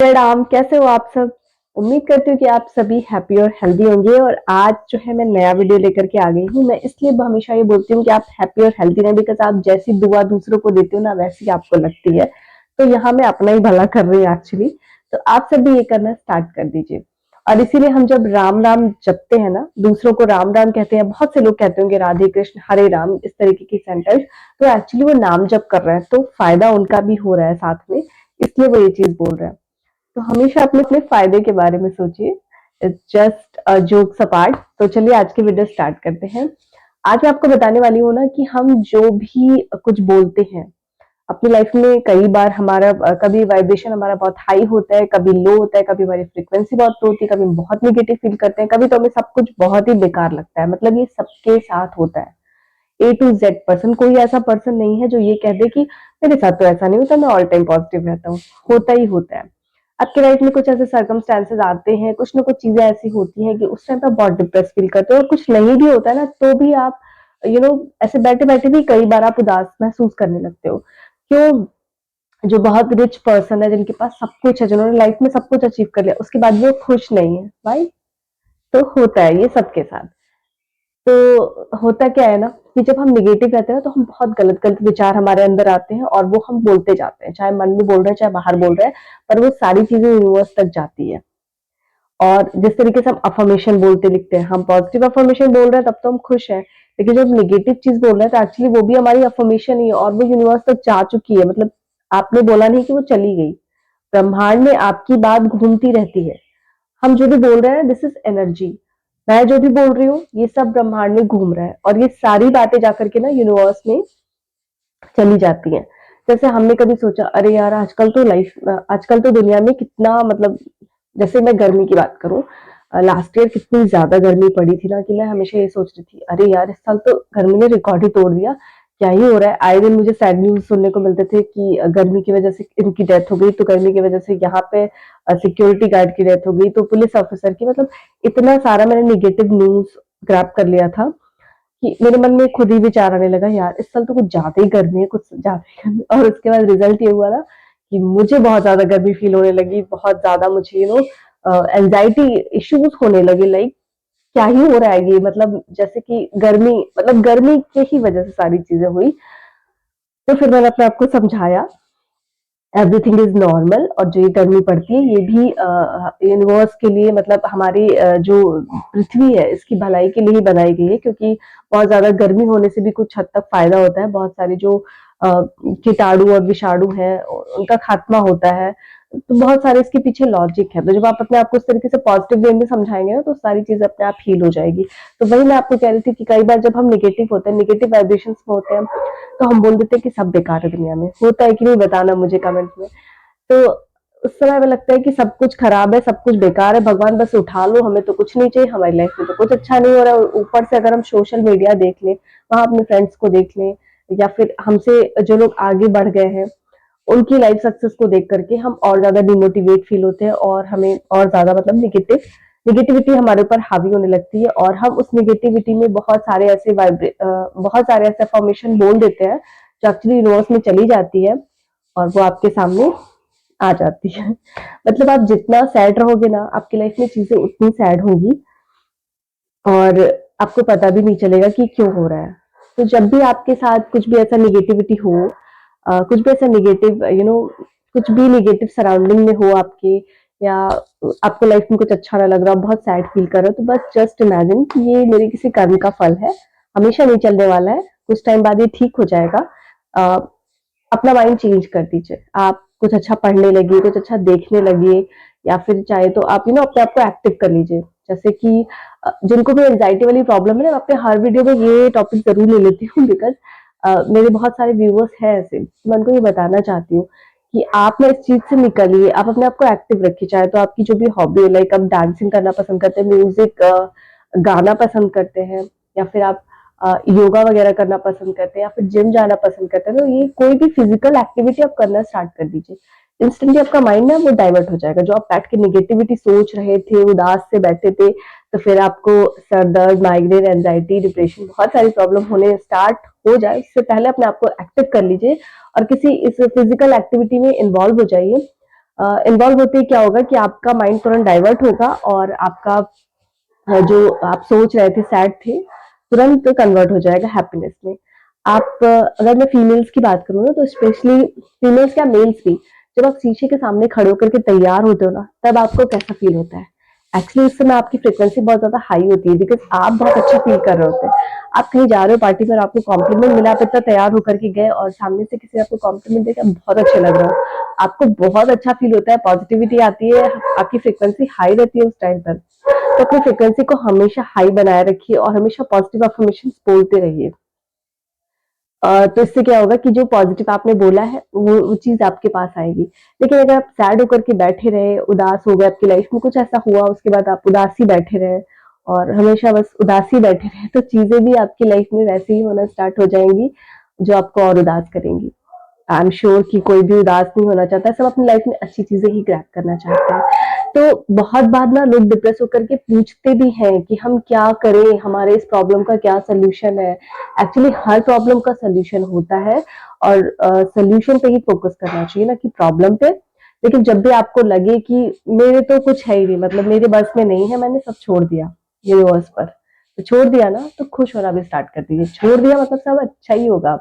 प्रणाम, कैसे हो आप सब? उम्मीद करती हूँ कि आप सभी हैप्पी और हेल्दी होंगे और आज जो है मैं नया वीडियो लेकर के आ गई हूँ। मैं इसलिए हमेशा ये बोलती हूँ कि आप हैप्पी और हेल्दी रहें बिकॉज़ आप जैसी दुआ दूसरों को देते हो ना वैसी आपको लगती है। तो यहाँ मैं अपना ही भला कर रही हूँ एक्चुअली। तो आप सब भी ये करना स्टार्ट कर दीजिए। और इसीलिए हम जब राम राम जपते हैं ना, दूसरों को राम राम कहते हैं, बहुत से लोग कहते होंगे राधे कृष्ण, हरे राम, इस तरीके की सेंटेंस, तो एक्चुअली वो नाम जप कर रहे हैं, तो फायदा उनका भी हो रहा है साथ में, इसलिए वो ये चीज़ बोल रहे हैं। तो हमेशा अपने फायदे के बारे में सोचिए, जस्ट जोक्स अपार्ट। तो चलिए आज की वीडियो स्टार्ट करते हैं। आज मैं आपको बताने वाली हूँ ना कि हम जो भी कुछ बोलते हैं अपनी लाइफ में, कई बार हमारा कभी वाइब्रेशन हमारा बहुत हाई होता है, कभी लो होता है, कभी हमारी फ्रीक्वेंसी बहुत लो होती है, कभी हम बहुत निगेटिव फील करते हैं, कभी तो हमें सब कुछ बहुत ही बेकार लगता है। मतलब ये सबके साथ होता है। ए टू जेड पर्सन, कोई ऐसा पर्सन नहीं है जो ये कह दे कि मेरे साथ तो ऐसा नहीं होता, मैं ऑल टाइम पॉजिटिव रहता हूँ। होता ही होता है। आपके लाइफ में कुछ ऐसे सर्कमस्टेंसेस आते हैं, कुछ ना कुछ चीजें ऐसी होती हैं कि उस टाइम पे बहुत डिप्रेस फील करते हो, और कुछ नहीं भी होता है ना तो भी आप ऐसे बैठे बैठे भी कई बार आप उदास महसूस करने लगते हो। क्यों? जो बहुत रिच पर्सन है, जिनके पास सब कुछ है, जिन्होंने लाइफ में सब कुछ अचीव कर लिया, उसके बाद भी वो खुश नहीं है भाई। तो होता है ये सबके साथ। तो होता क्या है ना कि जब हम नेगेटिव रहते हैं तो हम बहुत गलत गलत विचार हमारे अंदर आते हैं और वो हम बोलते जाते हैं, चाहे मन में बोल रहे हैं चाहे बाहर बोल रहे हैं, पर वो सारी चीजें यूनिवर्स तक जाती है। और जिस तरीके से हम अफर्मेशन बोलते लिखते हैं, हम पॉजिटिव अफर्मेशन बोल रहे हैं तब तो हम खुश हैं, लेकिन जब नेगेटिव चीज बोल रहे हैं तो एक्चुअली वो भी हमारी अफर्मेशन ही है और वो यूनिवर्स तक जा चुकी है। मतलब आपने बोला नहीं कि वो चली गई, ब्रह्मांड में आपकी बात घूमती रहती है। हम जो भी बोल रहे हैं दिस इज एनर्जी। मैं जो भी बोल रही हूँ ये सब ब्रह्मांड में घूम रहा है और ये सारी बातें जाकर के ना यूनिवर्स में चली जाती हैं। जैसे हमने कभी सोचा अरे यार आजकल तो दुनिया में कितना मतलब, जैसे मैं गर्मी की बात करूं, लास्ट ईयर कितनी ज्यादा गर्मी पड़ी थी ना कि मैं हमेशा ये सोच रही थी अरे यार इस साल तो गर्मी ने रिकॉर्ड ही तोड़ दिया। क्या ही हो रहा है, आए दिन मुझे सैड न्यूज सुनने को मिलते थे कि गर्मी की वजह से इनकी डेथ हो गई, तो गर्मी की वजह से यहाँ पे सिक्योरिटी गार्ड की डेथ हो गई, तो पुलिस ऑफिसर की, मतलब इतना सारा मैंने निगेटिव न्यूज ग्रैब कर लिया था कि मेरे मन में खुद ही विचार आने लगा यार इस साल तो कुछ ज्यादा ही गर्मी है, कुछ ज्यादा ही गर्मी। और उसके बाद रिजल्ट ये हुआ ना कि मुझे बहुत ज्यादा गर्मी फील होने लगी, बहुत ज्यादा मुझे एंजाइटी इश्यूज होने लगे। लाइक क्या ही हो रहा है ये, मतलब जैसे कि गर्मी, मतलब गर्मी के ही वजह से सारी चीजें हुई। तो फिर मैंने अपने आप को समझाया एवरीथिंग इज नॉर्मल, और जो ये गर्मी पड़ती है ये भी यूनिवर्स के लिए, मतलब हमारी जो पृथ्वी है इसकी भलाई के लिए ही बनाई गई है, क्योंकि बहुत ज्यादा गर्मी होने से भी कुछ हद तक फायदा होता है। बहुत सारे जो कीटाणु और विषाणु हैं उनका खात्मा होता है। तो बहुत सारे इसके पीछे लॉजिक है। तो जब आप अपने आप को इस तरीके से पॉजिटिव वे में समझाएंगे ना तो सारी चीजें अपने आप हील हो जाएगी। तो वही मैं आपको कह रही थी कि कई बार जब हम निगेटिव होते हैं, निगेटिव वाइब्रेशंस में होते हैं, तो हम बोल देते हैं कि सब बेकार है दुनिया में। होता है कि नहीं, बताना मुझे कमेंट में। तो उस समय हमें लगता है कि सब कुछ खराब है, सब कुछ बेकार है, भगवान बस उठा लो, हमें तो कुछ नहीं चाहिए, हमारी लाइफ में तो कुछ अच्छा नहीं हो रहा है। और ऊपर से अगर हम सोशल मीडिया देख लें, वहां अपने फ्रेंड्स को देख लें, या फिर हमसे जो लोग आगे बढ़ गए हैं उनकी लाइफ सक्सेस को देख करके हम और ज्यादा डिमोटिवेट फील होते हैं और हमें और ज्यादा मतलब निगेटिविटी हमारे ऊपर हावी होने लगती है। और हम उस निगेटिविटी में बहुत सारे ऐसे फॉर्मेशन बोल देते हैं जो एक्चुअली यूनिवर्स में चली जाती है और वो आपके सामने आ जाती है। मतलब आप जितना सैड रहोगे ना आपकी लाइफ में चीजें उतनी सैड होंगी और आपको पता भी नहीं चलेगा कि क्यों हो रहा है। तो जब भी आपके साथ कुछ भी ऐसा निगेटिविटी हो, कुछ भी ऐसा निगेटिव कुछ भी निगेटिव सराउंडिंग में हो आपके, या आपको लाइफ में कुछ अच्छा ना लग रहा हो, बहुत सैड फील कर रहे हो, तो बस जस्ट इमेजिन कि ये मेरे किसी कर्म का फल है, हमेशा नहीं चलने वाला है, कुछ टाइम बाद ये ठीक हो जाएगा। अ, अपना माइंड चेंज कर दीजिए, आप कुछ अच्छा पढ़ने लगिए, कुछ अच्छा देखने लगिए, या फिर चाहे तो आप अपने आप को एक्टिव कर लीजिए। जैसे कि जिनको भी एंजाइटी वाली प्रॉब्लम है ना, मैं अपने हर वीडियो में ये टॉपिक जरूर ले लेती हूँ बिकॉज मेरे बहुत सारे व्यूअर्स हैं ऐसे। मैं उनको ये बताना चाहती हूँ कि आप ना इस चीज से निकलिए, आप अपने आप को एक्टिव रखिए। चाहे तो आपकी जो भी हॉबी है, लाइक आप डांसिंग करना पसंद करते हैं, म्यूजिक गाना पसंद करते हैं, या फिर आप योगा वगैरह करना पसंद करते हैं, या फिर जिम जाना पसंद करते हैं, तो ये कोई भी फिजिकल एक्टिविटी आप करना स्टार्ट कर दीजिए। इंस्टेंटली आपका माइंड ना वो डाइवर्ट हो जाएगा। जो आप बैठ के निगेटिविटी सोच रहे थे, उदास से बैठे थे, तो फिर आपको सर दर्द, माइग्रेन, एंजाइटी, डिप्रेशन, बहुत सारी प्रॉब्लम होने स्टार्ट हो जाए उससे पहले अपने आप को एक्टिव कर लीजिए और किसी इस फिजिकल एक्टिविटी में इन्वॉल्व हो जाइए। इन्वॉल्व होते ही क्या होगा कि आपका माइंड तुरंत डाइवर्ट होगा और आपका जो आप सोच रहे थे, सैड थे, तुरंत कन्वर्ट हो जाएगा हैप्पीनेस में। आप अगर मैं फीमेल्स की बात करूँ ना, तो स्पेशली फीमेल्स क्या, मेल्स भी, जब आप शीशे के सामने खड़े होकर के तैयार होते हो ना, तब आपको कैसा फील होता है? एक्चुअली उस समय आपकी फ्रिक्वेंसी बहुत ज्यादा हाई होती है, बिकॉज आप बहुत अच्छा फील कर रहे होते हैं। आप कहीं जा रहे हो पार्टी में और आपको कॉम्प्लीमेंट मिला, आप इतना तैयार होकर के गए और सामने से किसी ने आपको कॉम्प्लीमेंट देकर बहुत अच्छा लग रहा हो, आपको बहुत अच्छा फील होता है, पॉजिटिविटी आती है, आपकी फ्रिक्वेंसी हाई रहती है उस टाइम पर। तो अपनी फ्रिक्वेंसी को हमेशा हाई बनाए रखिए और हमेशा पॉजिटिव अफर्मेशन बोलते रहिए। तो इससे क्या होगा कि जो पॉजिटिव आपने बोला है वो चीज आपके पास आएगी। लेकिन अगर आप सैड होकर के बैठे रहे, उदास हो गए, आपकी लाइफ में कुछ ऐसा हुआ, उसके बाद आप उदासी बैठे रहे और हमेशा बस उदासी बैठे रहे, तो चीजें भी आपकी लाइफ में वैसे ही होना स्टार्ट हो जाएंगी जो आपको और उदास करेंगी। आई एम श्योर कि कोई भी उदास नहीं होना चाहता, सब अपनी लाइफ में अच्छी चीजें ही ग्रैब करना चाहते हैं। तो बहुत बार ना लोग डिप्रेस होकर के पूछते भी हैं कि हम क्या करें, हमारे इस प्रॉब्लम का क्या सोल्यूशन है। एक्चुअली हर प्रॉब्लम का सोल्यूशन होता है और सोल्यूशन पे ही फोकस करना चाहिए, ना कि प्रॉब्लम पे। लेकिन जब भी आपको लगे कि मेरे तो कुछ है ही नहीं, मतलब मेरे बस में नहीं है, मैंने सब छोड़ दिया यूनिवर्स पर, तो छोड़ दिया ना, तो खुश होना भी स्टार्ट कर दीजिए। छोड़ दिया मतलब सब अच्छा ही होगा।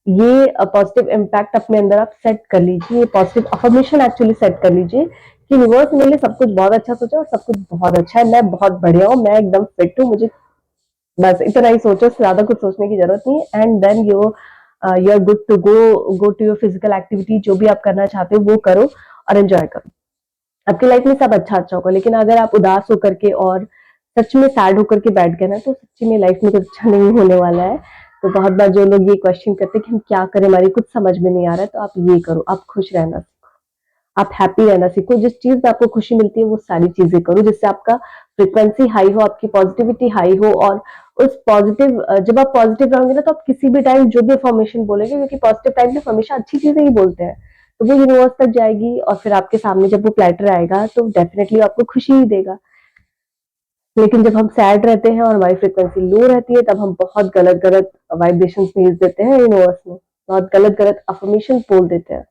ये पॉजिटिव इम्पैक्ट अपने अंदर आप सेट कर लीजिए, ये पॉजिटिव अफर्मेशन एक्चुअली सेट कर लीजिए कि यूनिवर्स मेरे लिए सब कुछ बहुत अच्छा सोचा और सब कुछ बहुत अच्छा है, मैं बहुत बढ़िया हूँ, मैं एकदम फिट हूँ, मुझे बस इतना ही सोचो, ज्यादा कुछ सोचने की जरूरत नहीं है। And then you are good to go to your physical activity, जो भी आप करना चाहते हो वो करो और एंजॉय करो। आपकी लाइफ में सब अच्छा अच्छा होगा। लेकिन अगर आप उदास होकर के और सच में सैड होकर के बैठ गए ना, तो सच्ची में लाइफ में कुछ अच्छा नहीं होने वाला है। तो बहुत बार जो लोग ये क्वेश्चन करते हैं कि हम क्या करें, हमारी कुछ समझ में नहीं आ रहा है, तो आप ये करो, आप खुश रहना सीखो, आप हैप्पी रहना सीखो। जिस चीज में आपको खुशी मिलती है वो सारी चीजें करो, जिससे आपका फ्रिक्वेंसी हाई हो, आपकी पॉजिटिविटी हाई हो। और उस पॉजिटिव, जब आप पॉजिटिव रहोगे ना, तो आप किसी भी टाइम जो भी इन्फॉर्मेशन बोलेंगे, क्योंकि पॉजिटिव टाइम में हमेशा अच्छी चीजें ही बोलते हैं, तो वो यूनिवर्स तक जाएगी और फिर आपके सामने जब वो प्लेटर आएगा तो डेफिनेटली आपको खुशी ही देगा। लेकिन जब हम सैड रहते हैं और हमारी फ्रिक्वेंसी लो रहती है, तब हम बहुत गलत गलत वाइब्रेशंस भेज देते हैं यूनिवर्स में, बहुत गलत गलत अफर्मेशन बोल देते हैं।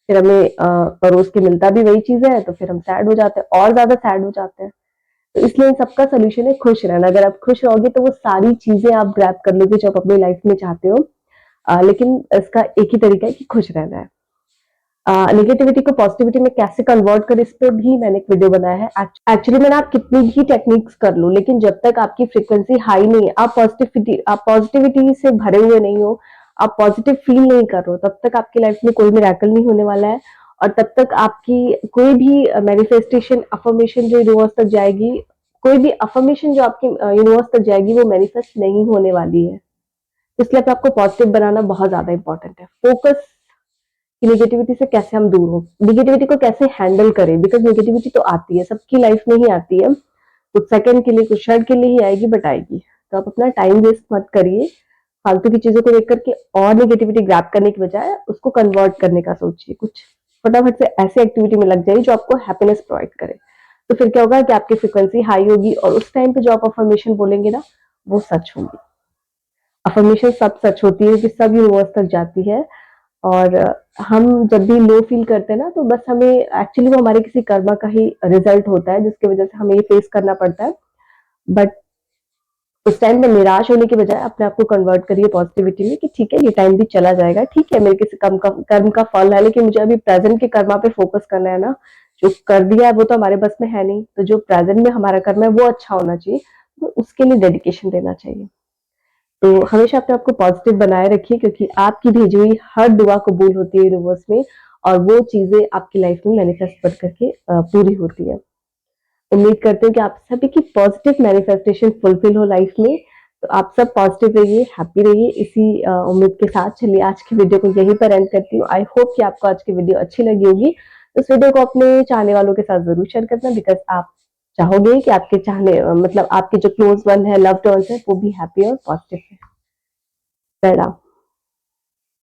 फिर हमें परोस के मिलता भी वही चीज है, तो फिर हम सैड हो जाते हैं और ज्यादा सैड हो जाते हैं। तो इसलिए इन सबका सोल्यूशन है खुश रहना। अगर आप खुश रहोगे तो वो सारी चीजें आप ग्रैब कर लोगे जो आप अपनी लाइफ में चाहते हो। लेकिन इसका एक ही तरीका है कि खुश रहना है। नेगेटिविटी को पॉजिटिविटी में कैसे कन्वर्ट करें, इस पे भी मैंने एक वीडियो बनाया है। एक्चुअली मैंने, आप कितनी भी टेक्निक्स कर लो, लेकिन जब तक आपकी फ्रीक्वेंसी हाई नहीं है, आप पॉजिटिविटी से भरे हुए नहीं हो, आप पॉजिटिव फील नहीं कर रहे हो, तब तक आपकी लाइफ में कोई मिरेकल नहीं होने वाला है। और तब तक आपकी कोई भी मैनिफेस्टेशन, अफर्मेशन जो यूनिवर्स तक जाएगी, कोई भी अफर्मेशन जो आपकी यूनिवर्स तक जाएगी, वो मैनिफेस्ट नहीं होने वाली है। इसलिए आपको पॉजिटिव बनाना बहुत ज्यादा इंपॉर्टेंट है। फोकस कि नेगेटिविटी से कैसे हम दूर हो, नेगेटिविटी को कैसे हैंडल करें, बिकॉज नेगेटिविटी तो आती है, सबकी लाइफ में ही आती है, कुछ सेकंड के लिए, कुछ क्षण के लिए ही आएगी, बट आएगी। तो आप अपना टाइम वेस्ट मत करिए फालतू की चीजों को देख करके, और नेगेटिविटी ग्रैब करने की बजाय उसको कन्वर्ट करने का सोचिए। कुछ फटाफट से ऐसी एक्टिविटी में लग जाइए जो आपको हैप्पीनेस प्रोवाइड करे। तो फिर क्या होगा कि आपकी फ्रिक्वेंसी हाई होगी और उस टाइम पे जो आप अफर्मेशन बोलेंगे ना, वो सच होंगी। अफर्मेशन सब सच होती है कि सब यूनिवर्स तक जाती है। और हम जब भी लो फील करते हैं ना, तो बस हमें एक्चुअली वो हमारे किसी कर्मा का ही रिजल्ट होता है, जिसकी वजह से हमें ये फेस करना पड़ता है। बट उस टाइम में निराश होने की बजाय अपने आप को कन्वर्ट करिए पॉजिटिविटी में कि ठीक है, ये टाइम भी चला जाएगा, ठीक है, मेरे किसी कर्म का फल है, लेकिन मुझे अभी प्रेजेंट के कर्मा पे फोकस करना है ना। जो कर दिया है वो तो हमारे बस में है नहीं, तो जो प्रेजेंट में हमारा कर्म है वो अच्छा होना चाहिए, तो उसके लिए डेडिकेशन देना चाहिए। तो हमेशा अपने आप को पॉजिटिव बनाए रखिए, क्योंकि आपकी भेजी हुई हर दुआ कबूल होती है यूनिवर्स में, और वो चीजें आपकी लाइफ में मैनिफेस्ट कर करके पूरी होती है। उम्मीद करते हैं कि आप सभी की पॉजिटिव मैनिफेस्टेशन फुलफिल हो लाइफ में। तो आप सब पॉजिटिव रहिए, हैप्पी रहिए, इसी उम्मीद के साथ चलिए आज की वीडियो को यहीं पर एंड करती हूँ। आई होप कि आपको आज की वीडियो अच्छी लगी होगी। तो इस वीडियो को अपने चाहने वालों के साथ जरूर शेयर करना, बिकॉज आप चाहोगे कि आपके चाहने मतलब आपके जो क्लोज वन है, लव्ड वंस है, वो भी हैप्पी और पॉजिटिव है।